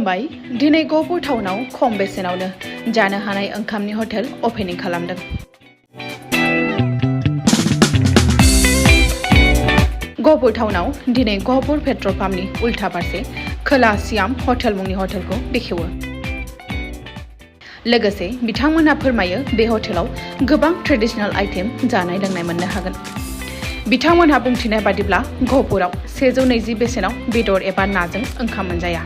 जाखांबाय दिनै गहपुर टाउनाव खम बेसेनावनो जानो हानाय ओंखामनि हटेल ओपनिं खालामदों। गहपुर टाउनाव दिनै गहपुर पेट्रल पाम्पनि उल्था फारसे खोला सियाम हटेल मुंनि हटेलखौ बेखेवो। लोगोसे बिथांमोनहा फोरमायो बे हटेलाव गोबां ट्रेडिशनल आइटेम जानाय लोंनाय मोननो हागोन। बिथांमोनहा बुंथिनाय बादिब्ला गहपुराव 120 बेसेनाव बेदर एबा नाजों ओंखाम मोनजाया।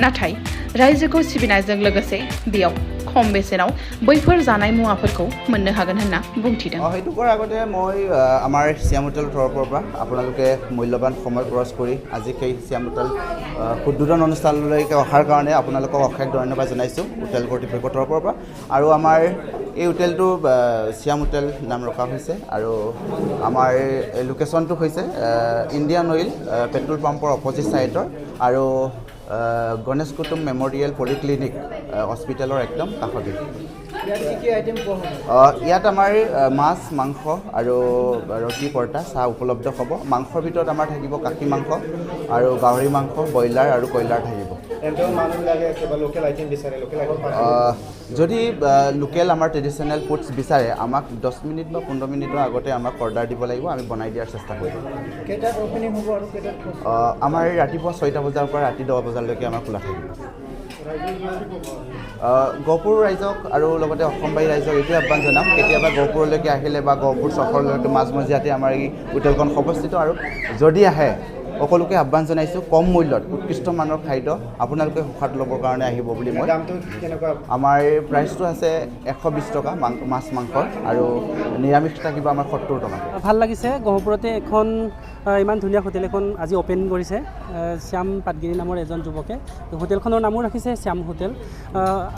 नाथाय रायजोखौ सिबिनायजों लोगोसे बेयाव खम बेसेनाव बैफोर जानाय मुवाफोरखौ मोननो हागोन होनना बुंथिदों। हेतु কৰাৰ আগতে মই আমাৰ শ্যাম হোটেল তৰফৰ পৰা আপোনালোকে মূল্যৱান সময় খৰচ কৰি আজি সেই শ্যাম হোটেল উদ্বোধন অনুষ্ঠানলৈকে অহাৰ কাৰণে আপোনালোকক অশেষ ধন্যবাদ জনাইছোঁ হোটেল কৰ্তৃপক্ষৰ তৰফৰ পৰা। আৰু আমাৰ এই হোটেলটো শ্যাম হোটেল নাম ৰখা হৈছে আৰু আমাৰ লোকেশ্যনটো হৈছে ইণ্ডিয়ান অইল পেট্ৰল পাম্পৰ অপজিট ছাইডৰ আৰু গণেশ কুটুম মেমৰিয়েল পলিক্লিনিক হস্পিটেলৰ একদম কাষতে। ইয়াত আমাৰ মাছ মাংস আৰু ৰুটি পৰঠা চাহ উপলব্ধ হ'ব। মাংসৰ ভিতৰত আমাৰ থাকিব কাশী মাংস আৰু গাহৰি মাংস ব্ৰইলাৰ আৰু কয়লাৰ থাকিব। যদি লোকেল আমাৰ ট্ৰেডিশ্যনেল ফুডছ বিচাৰে আমাক 10 মিনিট বা 15 মিনিটৰ আগতে আমাক অৰ্ডাৰ দিব লাগিব, আমি বনাই দিয়াৰ চেষ্টা কৰিম। আমাৰ ৰাতিপুৱা 6টা বজাৰ পৰা ৰাতি 10 বজালৈকে আমাৰ খোলা থাকিব। গহপুৰ ৰাইজক আৰু লগতে অসমবাসী ৰাইজক এইটোৱে আহ্বান জনাম, কেতিয়াবা গহপুৰলৈকে আহিলে বা গহপুৰ চহৰলৈকে মাজমজিয়াতে আমাৰ এই হোটেলখন অৱস্থিত। আৰু যদি আহে সকলোকে আহ্বান জনাইছোঁ কম মূল্যত উৎকৃষ্ট মানৰ খাদ্য আপোনালোকে সোৱাদ ল'বৰ কাৰণে আহিব বুলি মই। আমাৰ প্ৰাইচটো আছে 120 টকা মাছ মাংসৰ আৰু নিৰামিষ থাকিব আমাৰ 70 টকা। ভাল লাগিছে গহপুৰতে এখন ইমান ধুনীয়া হোটেল এখন আজি অপেনিং কৰিছে শ্যাম পাটগিৰি নামৰ এজন যুৱকে। হোটেলখনৰ নামো ৰাখিছে শ্যাম হোটেল।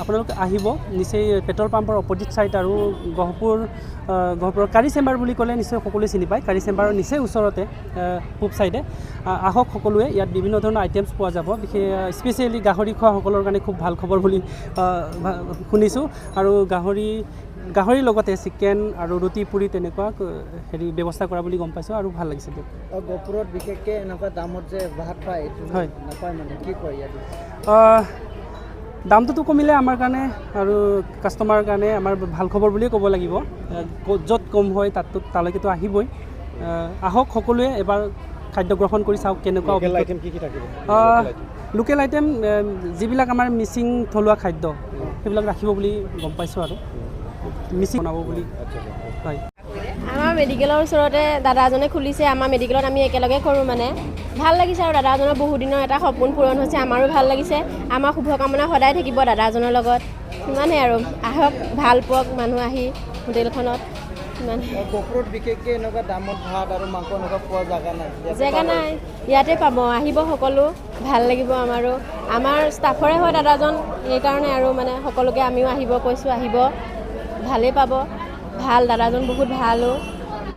আপোনালোকে আহিব নিশ্চয়। পেট্ৰল পাম্পৰ অপজিট ছাইড আৰু গহপুৰৰ কাৰী চেম্বাৰ বুলি ক'লে নিশ্চয় সকলোৱে চিনি পায়। কাৰী চেম্বাৰৰ নিচেই ওচৰতে পূব ছাইডে আহক সকলোৱে। ইয়াত বিভিন্ন ধৰণৰ আইটেমছ পোৱা যাব। বিশেষ স্পেচিয়েলি গাহৰি খোৱাসকলৰ কাৰণে খুব ভাল খবৰ বুলি শুনিছোঁ। আৰু গাহৰিৰ লগতে চিকেন আৰু ৰুটি পুৰি তেনেকুৱা ব্যৱস্থা কৰা বুলি গম পাইছোঁ আৰু ভাল লাগিছে। গহপুৰত বিশেষকৈ এনেকুৱা দামত যে ভাত পায় হয় নাপায় মানে কি কয় ইয়াত? দামটোতো কমিলে আমাৰ কাৰণে আৰু কাষ্টমাৰৰ কাৰণে আমাৰ ভাল খবৰ বুলিয়ে ক'ব লাগিব। য'ত কম হয় তালৈকেতো আহিবই। আহক সকলোৱে এবাৰ খাদ্য গ্ৰহণ কৰি চাওক কেনেকুৱা। লোকেল আইটেম যিবিলাক আমাৰ মিচিং থলুৱা খাদ্য সেইবিলাক ৰাখিব বুলি গম পাইছোঁ আৰু মিচিং বনাব বুলি। হয়, আমাৰ মেডিকেলৰ ওচৰতে দাদা এজনে খুলিছে। আমাৰ মেডিকেলত আমি একেলগে কৰোঁ মানে ভাল লাগিছে। আৰু দাদাজনৰ বহুদিনৰ এটা সপোন পূৰণ হৈছে, আমাৰো ভাল লাগিছে। আমাৰ শুভকামনা সদায় থাকিব দাদাজনৰ লগত। সিমানেই আৰু আহক, ভাল পাওক মানুহ আহি হোটেলখনত। গহপুৰত বিশেষকৈ এনেকুৱা দামত ভাত আৰু মাংস এনেকুৱা পোৱা জেগা নাই, ইয়াতে পাব। আহিব সকলো, ভাল লাগিব আমাৰো। আমাৰ ষ্টাফৰে হয় দাদাজন, সেইকাৰণে আৰু মানে সকলোকে আমিও আহিব কৈছোঁ। আহিব, ভালেই পাব। ভাল দাদাজন বহুত ভালো।